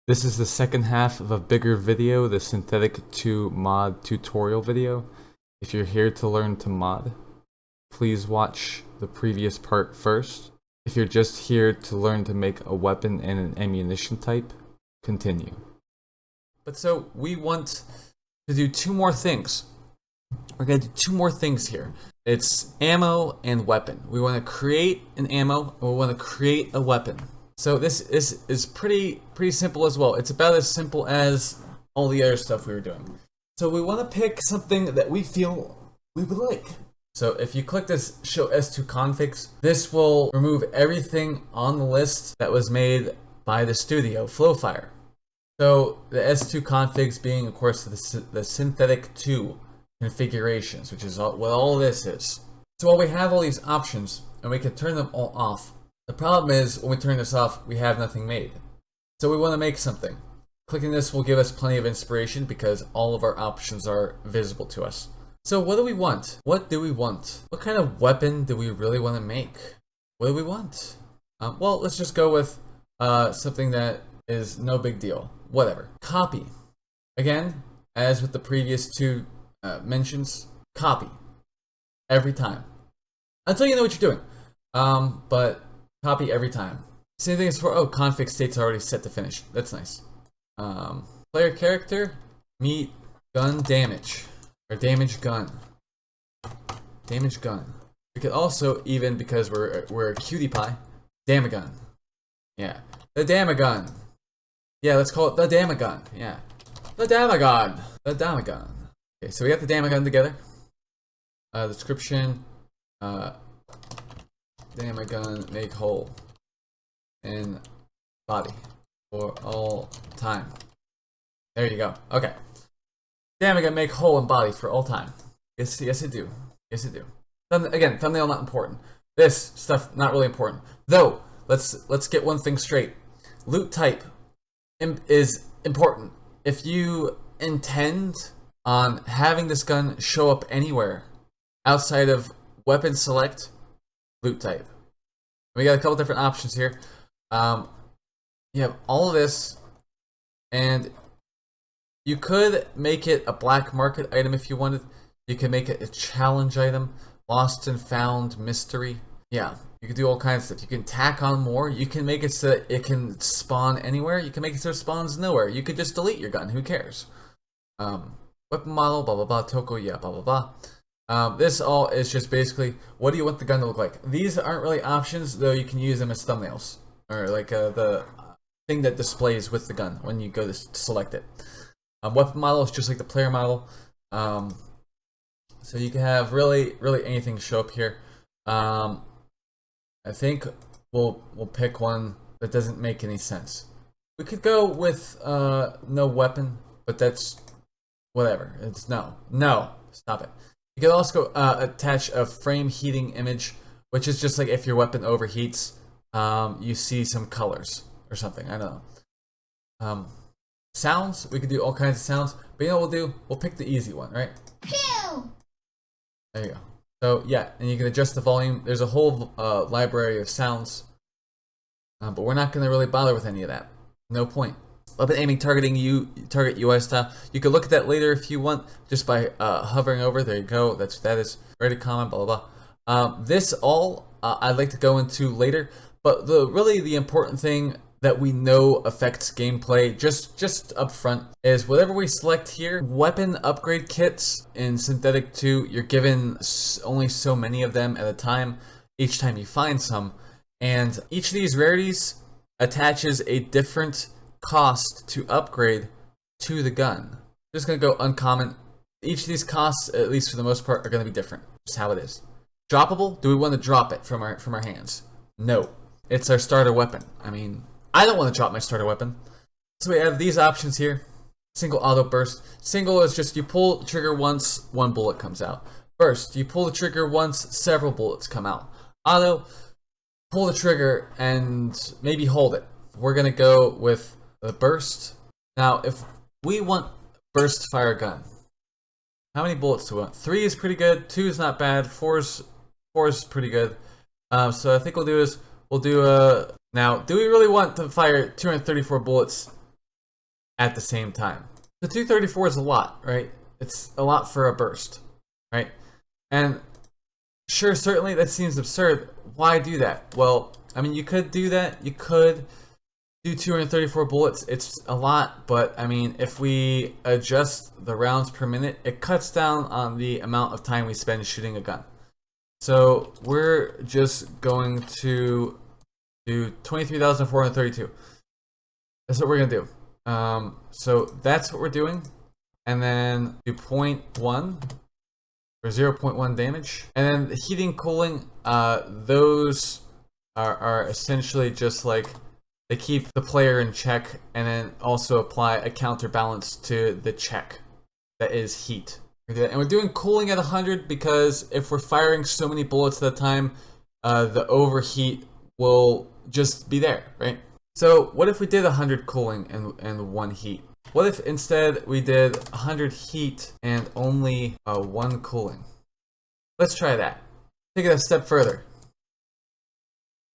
This is the second half of a bigger video, the Synthetik 2 mod tutorial video. If you're here to learn to mod, please watch the previous part first. If you're just here to learn to make a weapon and an ammunition type, continue. But so we want to do two more things. We're going to do two more things here. It's ammo and weapon. We want to create an ammo, or we want to create a weapon. So this is pretty simple as well. It's about as simple as all the other stuff we were doing. So we want to pick something that we feel we would like. So if you click this show S2 configs, this will remove everything on the list that was made by the studio, Flowfire. So the S2 configs being, of course, the Synthetik 2 configurations, which is what all this is. So while we have all these options and we can turn them all off, the problem is when we turn this off, we have nothing made. So we want to make something. Clicking this will give us plenty of inspiration because all of our options are visible to us. So what do we want? What do we want? What kind of weapon do we really want to make? What do we want? Well, let's just go with something that is no big deal. Whatever. Copy. Again, as with the previous two mentions, copy. Every time. Until you know what you're doing. But copy every time. Same thing as for, config state's already set to finish. That's nice. Player character, meet gun damage. Or damage gun. Damage gun. We could also, even because we're a cutie pie, damagun. Yeah. The damagun. Yeah, let's call it the damagun. Yeah. The damagun. The damagun. Okay, so we got the damagun together. Description. Damagun make whole in body for all time. There you go. Okay. Damagun make whole in body for all time. Yes, I do. Yes, I do. Again, thumbnail not important. This stuff not really important. Though, let's get one thing straight. Loot type is important. If you intend on having this gun show up anywhere outside of weapon select, loot type. We got a couple different options here. You have all of this, and you could make it a black market item if you wanted. You can make it a challenge item, lost and found mystery. Yeah, you can do all kinds of stuff. You can tack on more. You can make it so that it can spawn anywhere. You can make it so it spawns nowhere. You could just delete your gun. Who cares? Weapon model, blah blah blah. Toko, yeah, blah blah blah. This all is just basically, what do you want the gun to look like? These aren't really options, though. You can use them as thumbnails, or like the thing that displays with the gun when you go to select it. Weapon model is just like the player model, so you can have really anything show up here. I think we'll pick one that doesn't make any sense. We could go with no weapon, but that's whatever. It's no, stop it. You can also attach a frame heating image, which is just like if your weapon overheats, you see some colors or something. I don't know. Sounds, we could do all kinds of sounds, but you know what we'll do? We'll pick the easy one, right? Pew! There you go. So yeah, and you can adjust the volume. There's a whole library of sounds, but we're not going to really bother with any of that. No point. Weapon aiming, targeting, target UI style. You can look at that later if you want, just by hovering over. There you go. That's what that is. Ready to comment, blah blah blah. This all I'd like to go into later, but really the important thing that we know affects gameplay just up front is whatever we select here. Weapon upgrade kits in Synthetik 2, you're given only so many of them at a time each time you find some, and each of these rarities attaches a different cost to upgrade to the gun. Just gonna go uncommon. Each of these costs, at least for the most part, are gonna be different. Just how it is. Droppable? Do we want to drop it from our hands? No. It's our starter weapon. I mean, I don't want to drop my starter weapon. So we have these options here. Single auto burst. Single is just you pull the trigger once, one bullet comes out. Burst, you pull the trigger once, several bullets come out. Auto, pull the trigger and maybe hold it. We're gonna go with the burst. Now, if we want burst fire gun, how many bullets do we want? 3 is pretty good, 2 is not bad, 4 is pretty good. So I think we'll do a now, do we really want to fire 234 bullets at the same time. So 234 is a lot, right? It's a lot for a burst, right? And sure, certainly that seems absurd. Why do that? Well, I mean, you could do that. You could do 234 bullets. It's a lot, but I mean, if we adjust the rounds per minute, it cuts down on the amount of time we spend shooting a gun. So we're just going to do 23,432. That's what we're gonna do. So that's what we're doing, and then do 0.1 for 0.1 damage, and then the heating, cooling. Those are essentially just like they keep the player in check, and then also apply a counterbalance to the check that is heat. And we're doing cooling at 100 because if we're firing so many bullets at a time, the overheat will just be there, right? So what if we did 100 cooling and 1 heat? What if instead we did 100 heat and only 1 cooling? Let's try that. Take it a step further.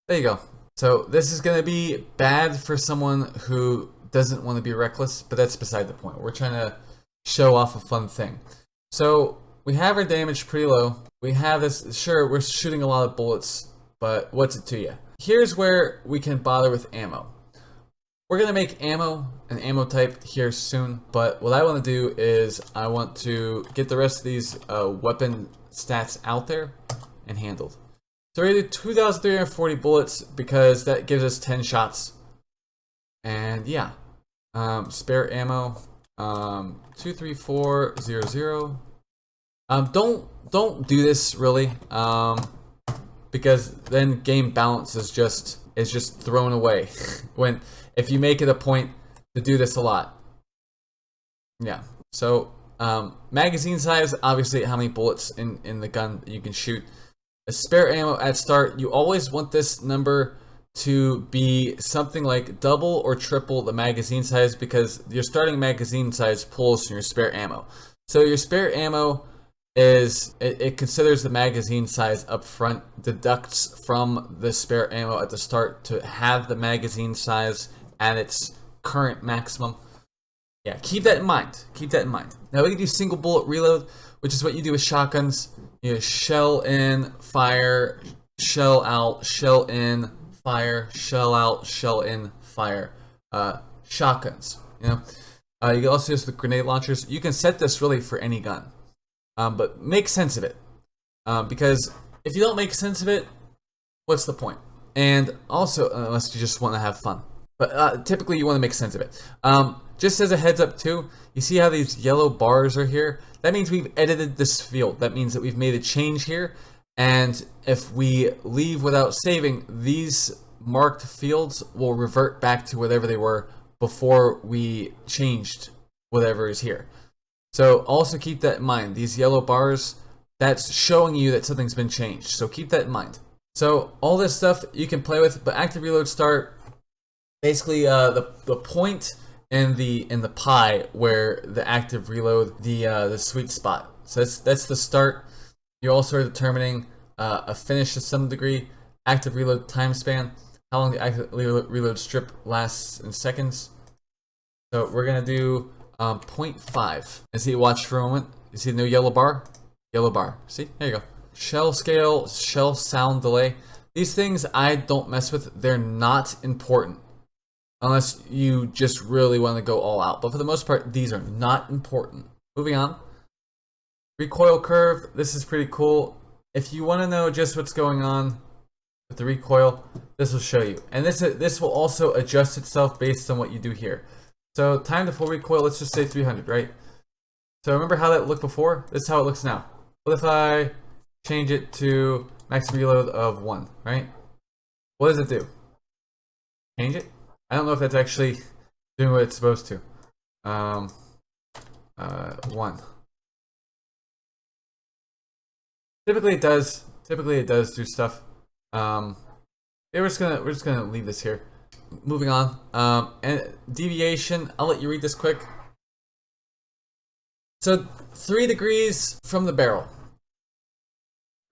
There you go. So this is going to be bad for someone who doesn't want to be reckless, but that's beside the point. We're trying to show off a fun thing. So we have our damage pretty low. We have this, sure, we're shooting a lot of bullets, but what's it to you? Here's where we can bother with ammo. We're going to make ammo, an ammo type here soon, but what I want to do is I want to get the rest of these weapon stats out there and handled. So we're going to do 2,340 bullets because that gives us 10 shots. And yeah, spare ammo, 23400. Don't do this really, because then game balance is just thrown away when if you make it a point to do this a lot. Yeah. So magazine size, obviously how many bullets in the gun you can shoot. A spare ammo at start, you always want this number to be something like double or triple the magazine size because your starting magazine size pulls from your spare ammo. So your spare ammo is, it considers the magazine size up front, deducts from the spare ammo at the start to have the magazine size at its current maximum. Yeah, keep that in mind. Keep that in mind. Now we can do single bullet reload, which is what you do with shotguns. You know, shell in, fire, shell out, shell in, fire, shell out, shell in, fire. Shotguns. You know, you can also use the grenade launchers. You can set this really for any gun, but make sense of it, because if you don't make sense of it, what's the point? And also, unless you just want to have fun, but typically you want to make sense of it. Just as a heads up too, you see how these yellow bars are here? That means we've edited this field. That means that we've made a change here. And if we leave without saving, these marked fields will revert back to whatever they were before we changed whatever is here. So also keep that in mind. These yellow bars, that's showing you that something's been changed. So keep that in mind. So all this stuff you can play with, but active reload start, basically the point in the pie where the active reload, the sweet spot. So that's the start. You're also determining a finish to some degree, active reload time span, how long the active reload strip lasts in seconds. So we're gonna do 0.5. And see, watch for a moment. You see the new yellow bar? Yellow bar. See? There you go. Shell scale, shell sound delay. These things I don't mess with. They're not important unless you just really want to go all out. But for the most part, these are not important. Moving on. Recoil curve. This is pretty cool. If you want to know just what's going on with the recoil, this will show you. And this will also adjust itself based on what you do here. So time to full recoil, let's just say 300, right? So remember how that looked before? This is how it looks now. What if I change it to max reload of 1, right? What does it do? Change it? I don't know if that's actually doing what it's supposed to. 1. Typically it does. Typically it does do stuff. Yeah, we're just gonna leave this here. Moving on. And deviation, I'll let you read this quick. So 3 degrees from the barrel.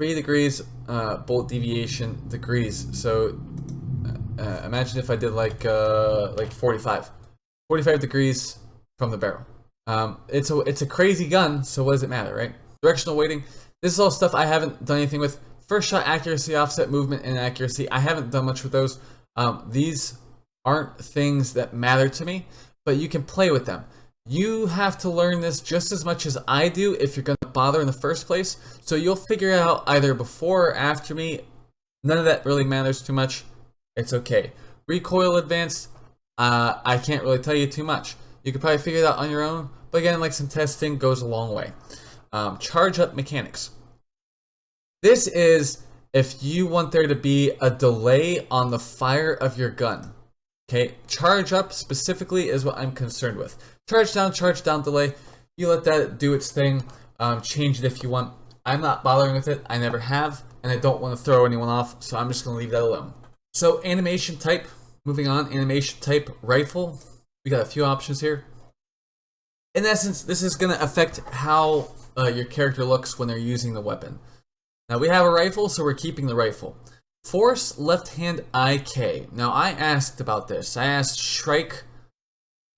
3 degrees bullet deviation degrees. So imagine if I did like 45 degrees from the barrel. It's a crazy gun, so what does it matter, right? Directional weighting. This is all stuff I haven't done anything with. First shot accuracy, offset movement, and accuracy. I haven't done much with those. These aren't things that matter to me, but you can play with them. You have to learn this just as much as I do if you're going to bother in the first place. So you'll figure it out either before or after me. None of that really matters too much. It's okay. Recoil advanced, I can't really tell you too much. You could probably figure it out on your own. But again, like some testing goes a long way. Charge up mechanics. This is if you want there to be a delay on the fire of your gun. Okay, charge up specifically is what I'm concerned with. Charge down delay. You let that do its thing. Change it if you want. I'm not bothering with it. I never have, and I don't want to throw anyone off, so I'm just going to leave that alone. So animation type, moving on, animation type, rifle. We got a few options here. In essence, this is going to affect how your character looks when they're using the weapon. Now we have a rifle, so we're keeping the rifle. Force left hand IK. Now I asked about this. I asked Shrike,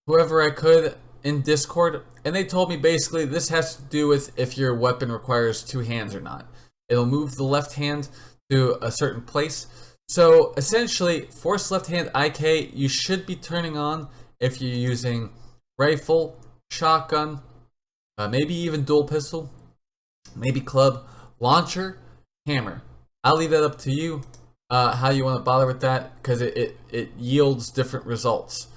whoever I could in Discord, and they told me basically this has to do with if your weapon requires two hands or not. It'll move the left hand to a certain place. So essentially, force left hand IK you should be turning on if you're using rifle, shotgun, maybe even dual pistol, maybe club, launcher, hammer. I'll leave that up to you, how you want to bother with that, because it yields different results.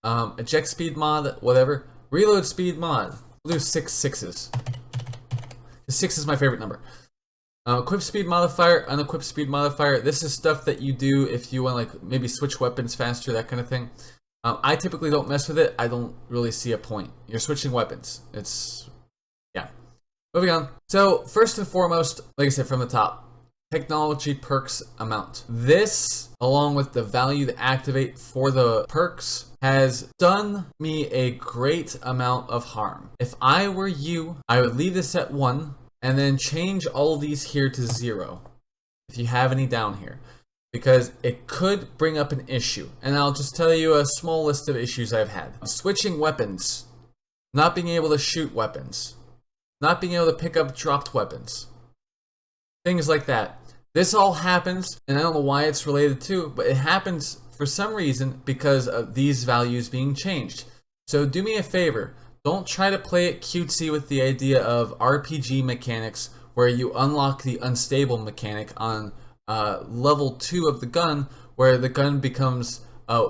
Eject speed mod, whatever. Reload speed mod. We'll do 6 6s. 6 is my favorite number. Equip speed modifier, unequip speed modifier. This is stuff that you do if you want to like maybe switch weapons faster, that kind of thing. I typically don't mess with it. I don't really see a point. You're switching weapons. It's, yeah. Moving on. So first and foremost, like I said from the top, technology perks amount. This, along with the value to activate for the perks, has done me a great amount of harm. If I were you, I would leave this at 1 and then change all of these here to 0 if you have any down here, because it could bring up an issue. And I'll just tell you a small list of issues I've had. Switching weapons, not being able to shoot weapons, not being able to pick up dropped weapons, things like that. This all happens, and I don't know why it's related to, but it happens for some reason because of these values being changed. So do me a favor, don't try to play it cutesy with the idea of RPG mechanics where you unlock the unstable mechanic on level 2 of the gun, where the gun becomes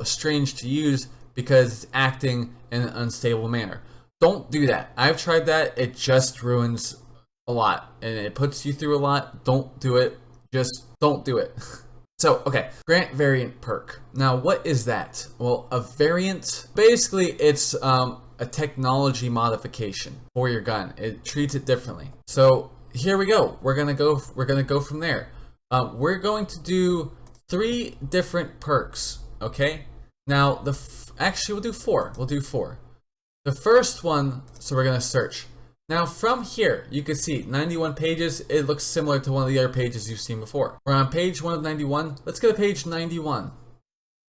strange to use because it's acting in an unstable manner. Don't do that. I've tried that. It just ruins a lot, and it puts you through a lot. Don't do it. Just don't do it. So, okay, grant variant perk. Now, what is that? Well, a variant, basically it's a technology modification for your gun. It treats it differently. So here we go. We're gonna go from there. We're going to do 3 different perks. Okay. Now actually we'll do 4. We'll do 4. The first one. So we're gonna search. Now from here, you can see 91 pages. It looks similar to one of the other pages you've seen before. We're on page 1 of 91. Let's go to page 91.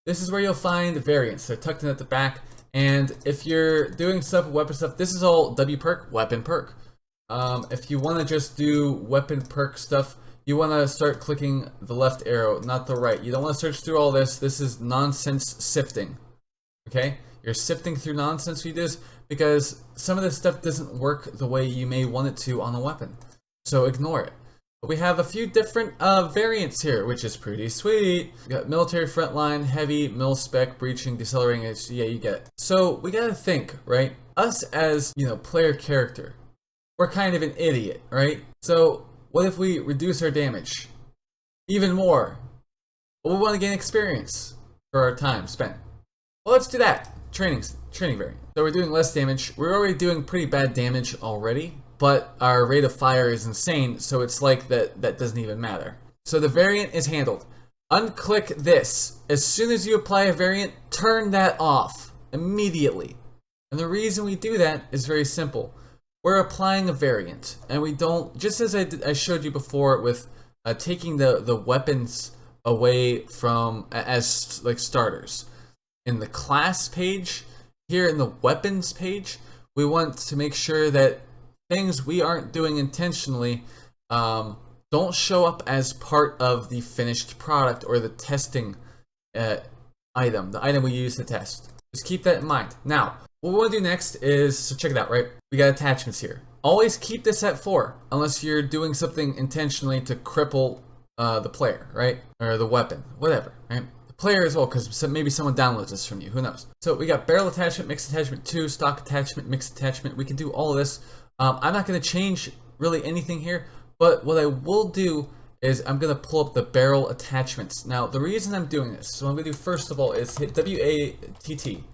This is where you'll find variants. They're tucked in at the back. And if you're doing stuff with weapon stuff, this is all W perk, weapon perk. If you want to just do weapon perk stuff, you want to start clicking the left arrow, not the right. You don't want to search through all this. This is nonsense sifting. Okay? You're sifting through nonsense with this because some of this stuff doesn't work the way you may want it to on a weapon. So ignore it. But we have a few different variants here, which is pretty sweet. We got military frontline, heavy, mil spec, breaching, decelerating. Yeah, you get it. So we gotta think, right? Us as, player character, we're kind of an idiot, right? So what if we reduce our damage even more? Well, we want to gain experience for our time spent. Well, let's do that. Training variant. So we're doing less damage. We're already doing pretty bad damage already, but our rate of fire is insane, so it's like that doesn't even matter. So the variant is handled. Unclick this. As soon as you apply a variant, turn that off immediately. And the reason we do that is very simple. We're applying a variant, and we don't, just as I showed you before with taking the weapons away from as like starters. In the class page, here in the weapons page, we want to make sure that things we aren't doing intentionally don't show up as part of the finished product or the testing item, the item we use to test. Just keep that in mind. Now, what we want to do next is, so check it out, right? We got attachments here. Always keep this at 4, unless you're doing something intentionally to cripple the player, right? Or the weapon, whatever, right? The player as well, because maybe someone downloads this from you, who knows? So we got barrel attachment, mixed attachment 2, stock attachment, mixed attachment. We can do all of this. I'm not going to change really anything here, but what I will do is I'm going to pull up the barrel attachments. Now, the reason I'm doing this, so what I'm going to do first of all is hit W-A-T-T,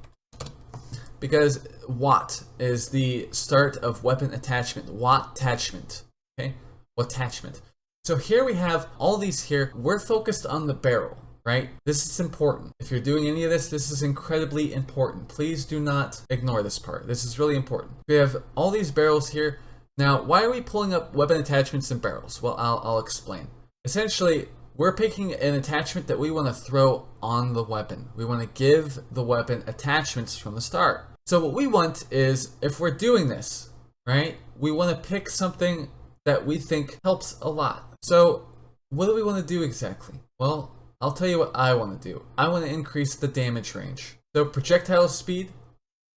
because watt is the start of weapon attachment. Watt attachment, okay? Attachment. So here we have all these here. We're focused on the barrel, right? This is important. If you're doing any of this, this is incredibly important. Please do not ignore this part. This is really important. We have all these barrels here. Now, why are we pulling up weapon attachments and barrels? Well, I'll explain. Essentially, we're picking an attachment that we want to throw on the weapon. We want to give the weapon attachments from the start. So what we want is, if we're doing this, right, we want to pick something that we think helps a lot. So what do we want to do exactly? Well, I'll tell you what I want to do. I want to increase the damage range. So projectile speed,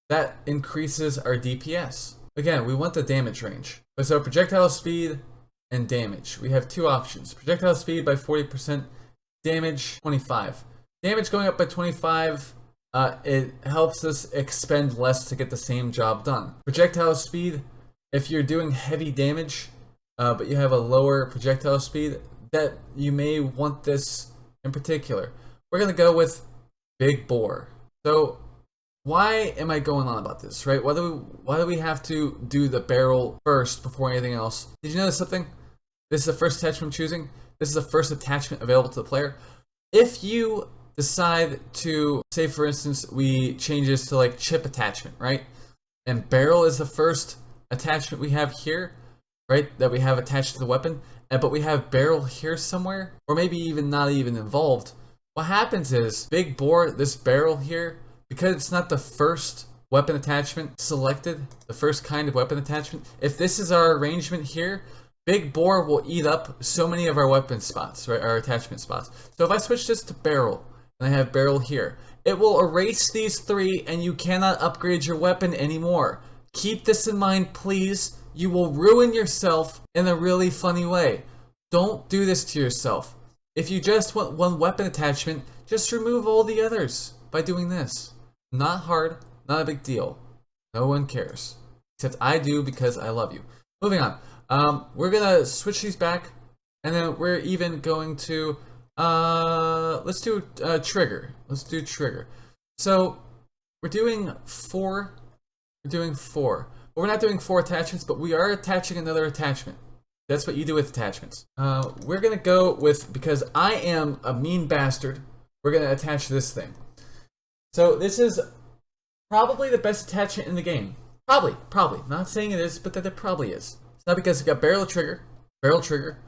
that increases our DPS. Again, we want the damage range. So projectile speed and damage. We have two options. Projectile speed by 40%, damage 25. Damage going up by 25, it helps us expend less to get the same job done. Projectile speed, if you're doing heavy damage, but you have a lower projectile speed, that you may want this in particular. We're gonna go with big bore. So why am I going on about this, right? Why do we have to do the barrel first before anything else? Did you notice something? This is the first attachment I'm choosing. This is the first attachment available to the player. If you decide to, say for instance, we change this to like chip attachment, right? And barrel is the first attachment we have here, right? That we have attached to the weapon, but we have barrel here somewhere, or maybe even not even involved. What happens is, big bore, this barrel here, because it's not the first weapon attachment selected, the first kind of weapon attachment, if this is our arrangement here, big bore will eat up so many of our weapon spots, right? Our attachment spots. So if I switch this to barrel, and I have barrel here, it will erase these three and you cannot upgrade your weapon anymore. Keep this in mind, please. You will ruin yourself in a really funny way. Don't do this to yourself. If you just want one weapon attachment, just remove all the others by doing this. Not hard, not a big deal. No one cares. Except I do, because I love you. Moving on. We're gonna switch these back, and then we're even going to let's do trigger. Let's do trigger. So we're doing 4. We're doing 4. But we're not doing 4 attachments, but we are attaching another attachment. That's what you do with attachments. We're gonna go with, because I am a mean bastard, we're gonna attach this thing. So this is probably the best attachment in the game. Probably. Not saying it is, but that it probably is. It's not because it's got barrel trigger.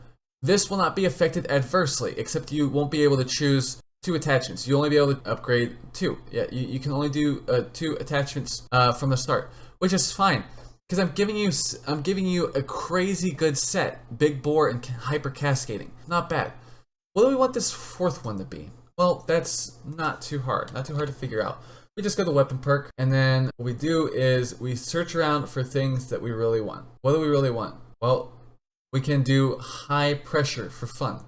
This will not be affected adversely, except you won't be able to choose 2 attachments. You'll only be able to upgrade 2. Yeah, you can only do 2 attachments from the start, which is fine, because I'm giving you a crazy good set, big bore and hyper cascading. Not bad. What do we want this 4th one to be? Well, that's not too hard to figure out. We just go to weapon perk, and then what we do is we search around for things that we really want. What do we really want? Well, we can do high pressure for fun.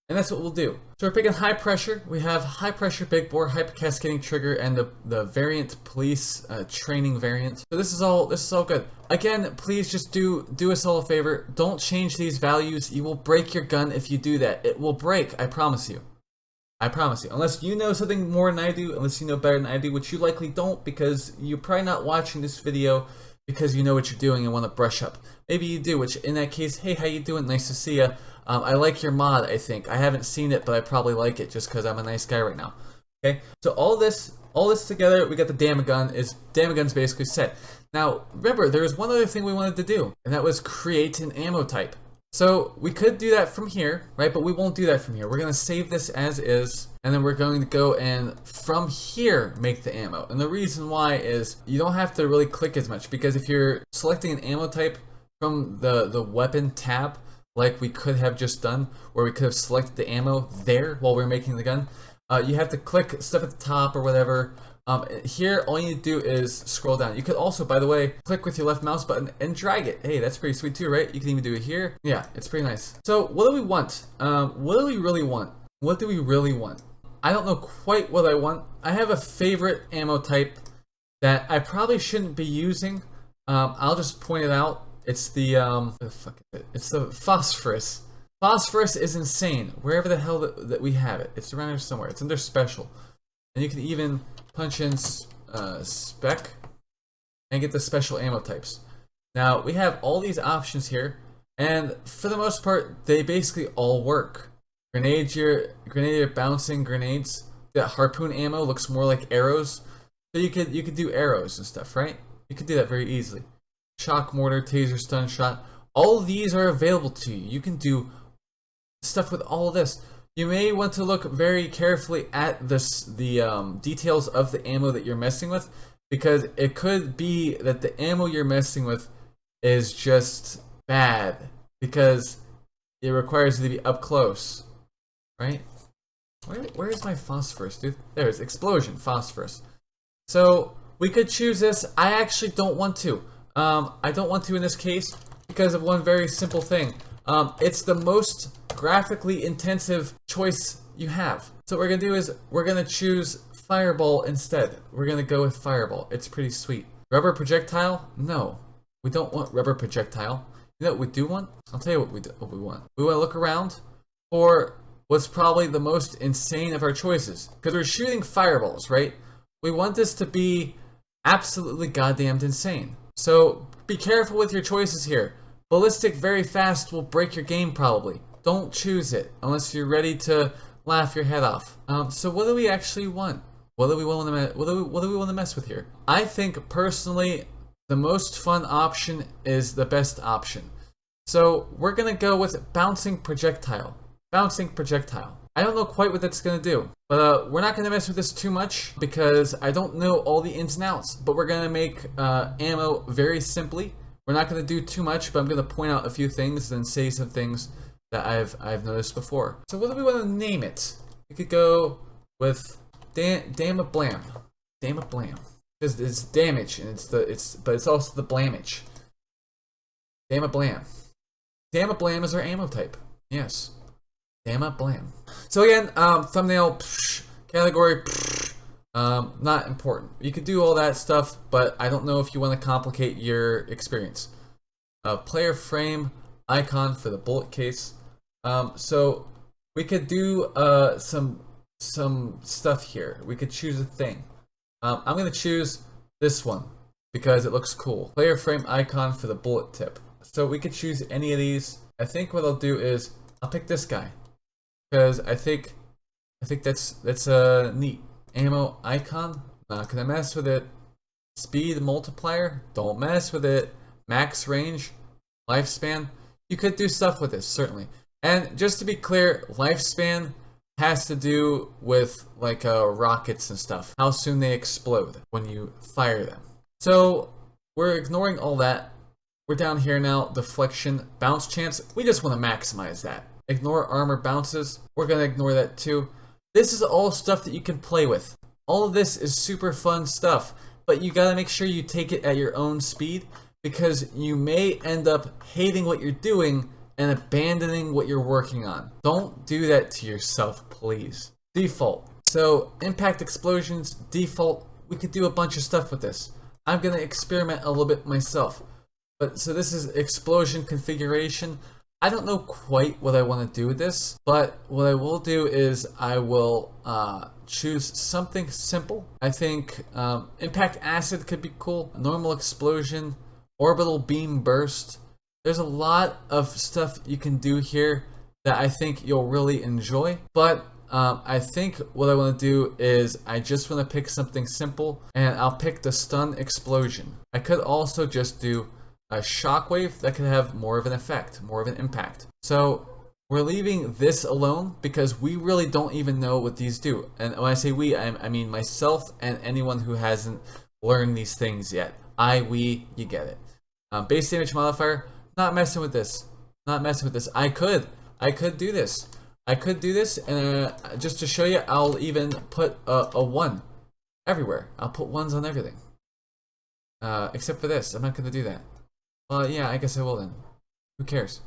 And that's what we'll do. So we're picking high pressure. We have high pressure big bore, hyper cascading trigger, and the variant police training variant. So this is all good. Again, please just do us all a favor. Don't change these values. You will break your gun if you do that. It will break, I promise you. I promise you. Unless you know something more than I do, unless you know better than I do, which you likely don't, because you're probably not watching this video because you know what you're doing and want to brush up. Maybe you do, which in that case, hey, how you doing? Nice to see ya. I like your mod, I think. I haven't seen it, but I probably like it just because I'm a nice guy right now. Okay, so all this together, we got the Damagun's basically set. Now, remember, there was one other thing we wanted to do, and that was create an ammo type. So we could do that from here, right? But we won't do that from here. We're going to save this as is, and then we're going to go and from here make the ammo. And the reason why is you don't have to really click as much, because if you're selecting an ammo type from the weapon tab, like we could have just done, where we could have selected the ammo there while we're making the gun, you have to click stuff at the top or whatever. Here, all you need to do is scroll down. You could also, by the way, click with your left mouse button and drag it. Hey, that's pretty sweet too, right? You can even do it here. Yeah, it's pretty nice. So what do we want? What do we really want? What do we really want? I don't know quite what I want. I have a favorite ammo type that I probably shouldn't be using. I'll just point it out. It's the, it's the phosphorus. Phosphorus is insane. Wherever the hell that we have it. It's around here somewhere. It's under special. And you can even punch in spec and get the special ammo types. Now we have all these options here, and for the most part they basically all work. Grenadier bouncing grenades. That harpoon ammo looks more like arrows, so you could do arrows and stuff, right? You could do that very easily. Shock mortar, taser, stun shot. All of these are available to you. You can do stuff with all of this. You may want to look very carefully at the details of the ammo that you're messing with, because it could be that the ammo you're messing with is just bad because it requires you to be up close, right? Where is my phosphorus, dude? There's explosion, phosphorus. So we could choose this. I actually don't want to. I don't want to in this case because of one very simple thing. It's the most graphically intensive choice you have. So what we're gonna do is we're gonna choose fireball instead. We're gonna go with fireball. It's pretty sweet. Rubber projectile? No, we don't want rubber projectile. You know what we do want? I'll tell you what we want. We want to look around for what's probably the most insane of our choices, because we're shooting fireballs, right? We want this to be absolutely goddamned insane. So be careful with your choices here. Ballistic very fast will break your game probably. Don't choose it unless you're ready to laugh your head off. So what do we actually want? What do we want to mess with here? I think personally the most fun option is the best option. So we're gonna go with bouncing projectile. Bouncing projectile. I don't know quite what that's gonna do, but we're not gonna mess with this too much because I don't know all the ins and outs. But we're gonna make ammo very simply. We're not going to do too much, but I'm going to point out a few things and say some things that I've noticed before. So what do we want to name it? We could go with damn a blam. Damn a blam. Because it's damage and but it's also the blamage. Damn a blam. Damn a blam is our ammo type. Yes. Damn a blam. So again, thumbnail category not important. You could do all that stuff, but I don't know if you want to complicate your experience. Player frame icon for the bullet case. So we could do some stuff here. We could choose a thing. I'm gonna choose this one because it looks cool. Player frame icon for the bullet tip. So we could choose any of these. I think what I'll do is I'll pick this guy because I think that's neat. Ammo icon, not gonna mess with it. Speed multiplier, don't mess with it. Max range, lifespan, you could do stuff with this, certainly. And just to be clear, lifespan has to do with like rockets and stuff, how soon they explode when you fire them. So we're ignoring all that. We're down here now, deflection, bounce chance, we just want to maximize that. Ignore armor bounces, we're gonna ignore that too. This is all stuff that you can play with. All of this is super fun stuff, but you gotta make sure you take it at your own speed because you may end up hating what you're doing and abandoning what you're working on. Don't do that to yourself, please. Default. So impact explosions, default, we could do a bunch of stuff with this. I'm gonna experiment a little bit myself. But so this is explosion configuration. I don't know quite what I want to do with this, but what I will do is I will choose something simple. I think impact acid could be cool. Normal explosion, orbital beam burst. There's a lot of stuff you can do here that I think you'll really enjoy. But I think what I want to do is I just want to pick something simple, and I'll pick the stun explosion. I could also just do a shockwave that can have more of an effect, more of an impact. So we're leaving this alone because we really don't even know what these do. And when I say we, I mean myself and anyone who hasn't learned these things yet. We, you get it. Base damage modifier, not messing with this. Not messing with this. I could do this. I could do this, and just to show you, I'll even put a 1 everywhere. I'll put 1s on everything. Except for this. I'm not going to do that. Well, yeah, I guess I will then. Who cares?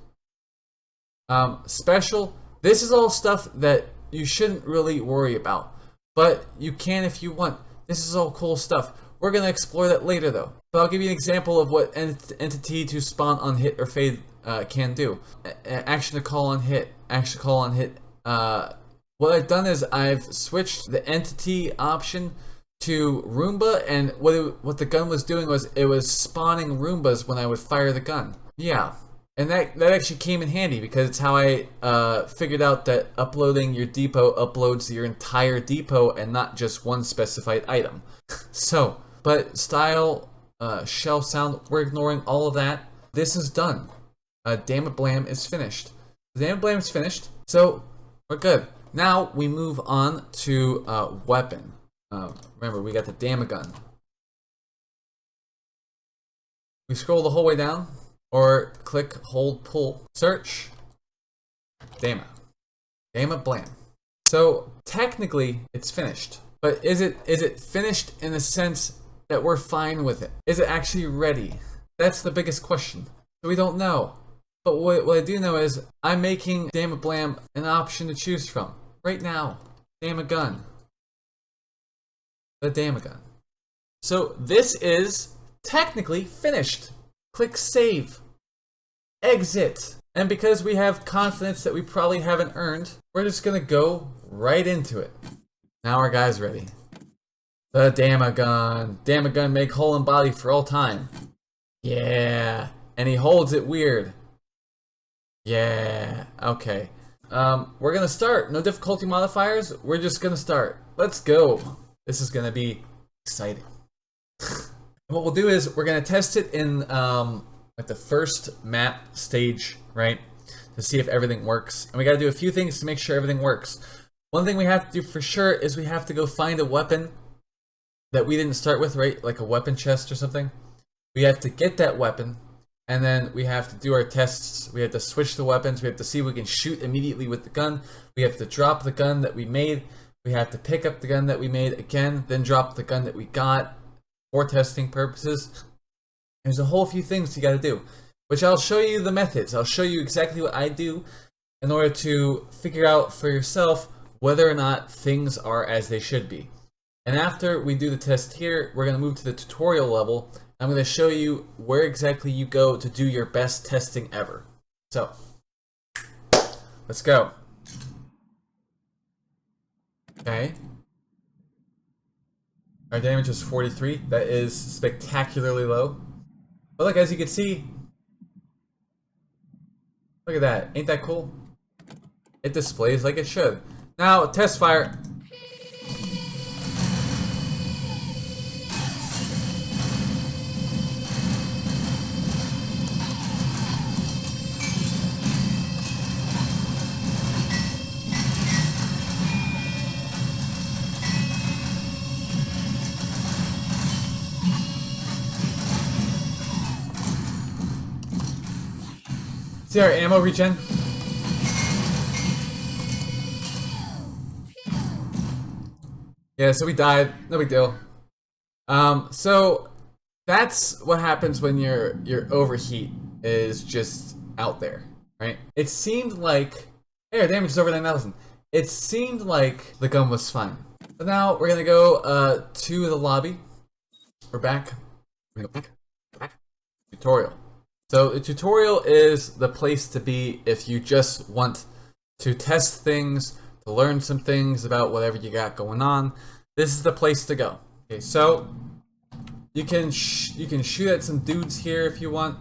Special. This is all stuff that you shouldn't really worry about. But you can if you want. This is all cool stuff. We're going to explore that later, though. But I'll give you an example of what entity to spawn on hit or fade can do. Action to call on hit. Action to call on hit. What I've done is I've switched the entity option to Roomba, and what the gun was doing was it was spawning Roombas when I would fire the gun. Yeah. And that actually came in handy because it's how I figured out that uploading your depot uploads your entire depot and not just one specified item. So, but style, shell sound, we're ignoring all of that. This is done. Damn it Blam is finished. Damn it Blam is finished, so we're good. Now we move on to weapon. Remember, we got the Damn gun. We scroll the whole way down. Or click, hold, pull, search, Damn it Blam. So technically it's finished, but is it finished in the sense that we're fine with it? Is it actually ready? That's the biggest question. So we don't know. But what I do know is I'm making Damn it Blam an option to choose from right now. Damn a gun. The Damn a gun. So this is technically finished. Click save, exit, and because we have confidence that we probably haven't earned, we're just gonna go right into it. Now our guy's ready. The Damn a gun make hole in body for all time. Yeah, and he holds it weird. Yeah, okay. We're gonna start. No difficulty modifiers. We're just gonna start. Let's go. This is gonna be exciting. What we'll do is we're gonna test it in like the first map stage, right? To see if everything works. And we gotta do a few things to make sure everything works. One thing we have to do for sure is we have to go find a weapon that we didn't start with, right? Like a weapon chest or something. We have to get that weapon, and then we have to do our tests. We have to switch the weapons. We have to see if we can shoot immediately with the gun. We have to drop the gun that we made. We have to pick up the gun that we made again, then drop the gun that we got. For testing purposes. There's a whole few things you gotta do, which I'll show you the methods. I'll show you exactly what I do in order to figure out for yourself whether or not things are as they should be. And after we do the test here, we're gonna move to the tutorial level. I'm gonna show you where exactly you go to do your best testing ever. So, let's go. Okay. Our damage is 43. That is spectacularly low. But look, as you can see, look at that. Ain't that cool? It displays like it should. Now, test fire. See our ammo regen? Yeah, so we died. No big deal. So that's what happens when your overheat is just out there, right? It seemed like hey, our damage is over 9,000. It seemed like the gun was fine. So now we're gonna go to the lobby. We're back. We're gonna go back. Tutorial. So the tutorial is the place to be if you just want to test things, to learn some things about whatever you got going on. This is the place to go. Okay, so you can shoot at some dudes here if you want.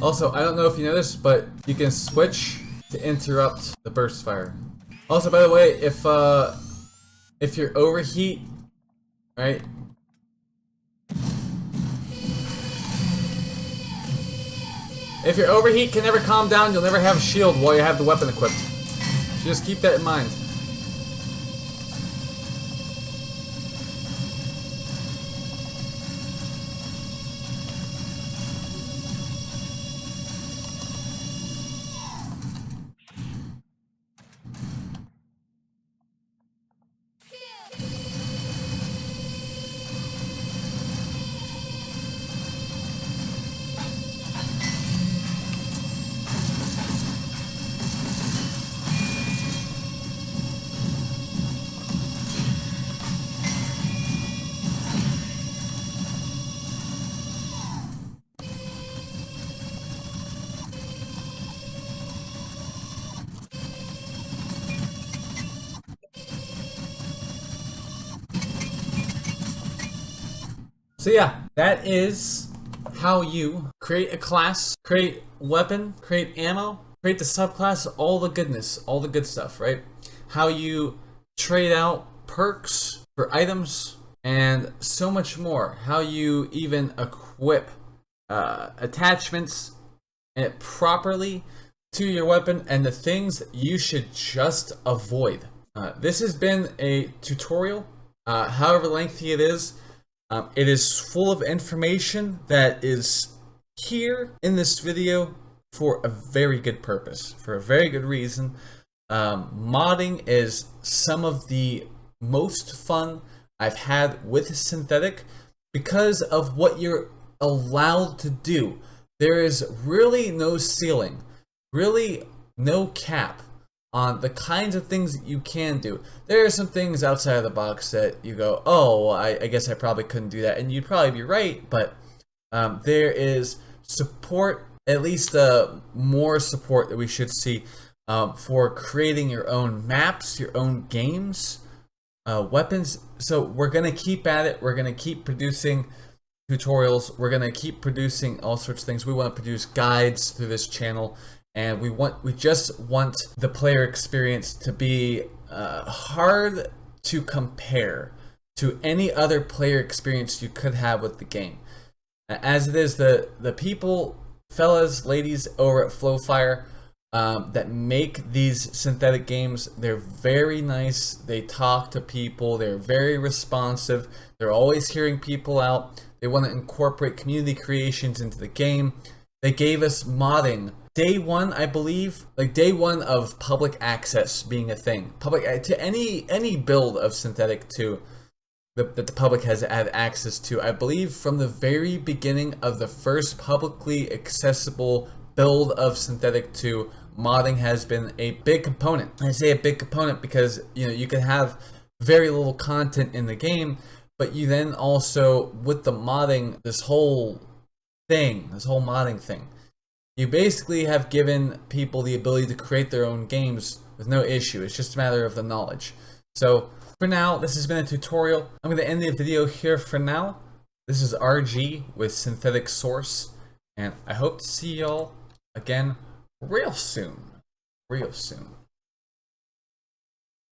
Also, I don't know if you noticed, but you can switch to interrupt the burst fire. Also, by the way, if you overheat, right? If your overheat can never calm down, you'll never have a shield while you have the weapon equipped. So just keep that in mind. So yeah, that is how you create a class, create weapon, create ammo, create the subclass, all the goodness, all the good stuff, right? How you trade out perks for items, and so much more. How you even equip attachments properly to your weapon, and the things that you should just avoid. This has been a tutorial, however lengthy it is. It is full of information that is here in this video for a very good purpose, for a very good reason. Modding is some of the most fun I've had with Synthetik because of what you're allowed to do. There is really no ceiling, really no cap on the kinds of things that you can do. There are some things outside of the box that you go, oh, well, I guess I probably couldn't do that, and you'd probably be right, but there is support, at least more support that we should see for creating your own maps, your own games, weapons. So we're going to keep at it. We're going to keep producing tutorials. We're going to keep producing all sorts of things. We want to produce guides through this channel. And we just want the player experience to be hard to compare to any other player experience you could have with the game. As it is, the people, fellas, ladies over at Flowfire that make these synthetic games, they're very nice. They talk to people. They're very responsive. They're always hearing people out. They want to incorporate community creations into the game. They gave us modding day one, I believe, like day one of public access being a thing. Public to any build of Synthetik 2 that the public has had access to. I believe from the very beginning of the first publicly accessible build of Synthetik 2, modding has been a big component. I say a big component because you can have very little content in the game, but you then also, with the modding, this whole modding thing, you basically have given people the ability to create their own games with no issue. It's just a matter of the knowledge. So for now, this has been a tutorial. I'm going to end the video here for now. This is RG with Synthetik Source, and I hope to see y'all again real soon. Real soon.